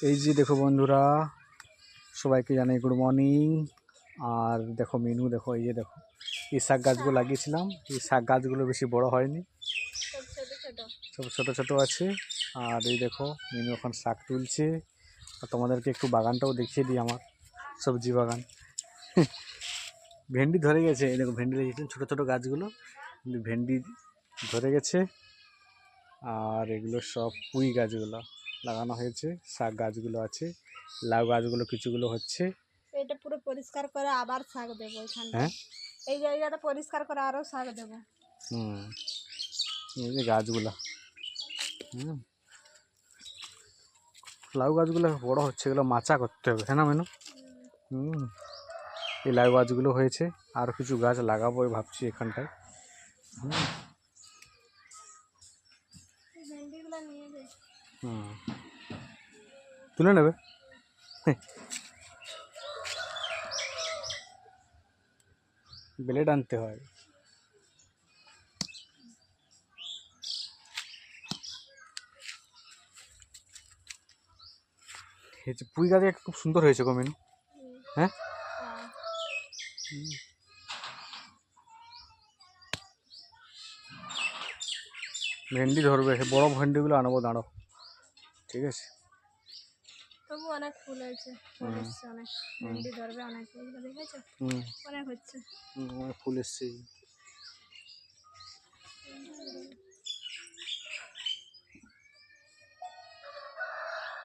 এই যে দেখো বন্ধুরা, সবাইকে জানাই গুড মর্নিং। আর দেখো মিনু, দেখো এই যে দেখো এই শাক গাছগুলো লাগিয়েছিলাম, এই শাক গাছগুলো বেশি বড় হয়নি, সব ছোট ছোট আছে। আর এই দেখো মিনু এখন শাক তুলছে। আর তোমাদেরকে একটু বাগানটাও দেখিয়ে দিই, আমার সবজি বাগান। ভেন্ডি ধরে গেছে, এই দেখো ভেন্ডি লাগিয়েছেন ছোটো ছোটো গাছগুলো, কিন্তু ভেন্ডি ধরে গেছে। আর এগুলো সব পুঁই গাছগুলো লাগানো হয়েছে, শাক গাছগুলো আছে, লাউ গাছগুলো কিছুগুলো হচ্ছে। এটা পুরো পরিষ্কার করে আবার শাক দেবো এখানটা। হ্যাঁ, এই জায়গাটা পরিষ্কার করে আরো শাক দেবো। এই যে গাছগুলো, লাউ গাছগুলো বড় হচ্ছে, এগুলো মাচা করতে হবে, হ্যাঁ না মেনু? এই লাউ গাছগুলো হয়েছে, আর কিছু গাছ লাগাবো ভাবছি এখানটায়। ভেন্ডিগুলো নিয়ে যাই। তুলে নেবে। ব্লেড আনতে হয়। এই যে পুঁই গাছ খুব সুন্দর হয়েছে গো মেনু। হ্যাঁ, ভেন্ডি ধরবে, বড় ভেন্ডিগুলো আনবো, দাঁড়াও, ঠিক আছে। তবু অনেক ফুল হয়েছে, ফুল এসছে অনেক, ভেন্ডি ধরবে অনেক, এগুলো দেখেছো অনেক হচ্ছে, ফুল এসছে।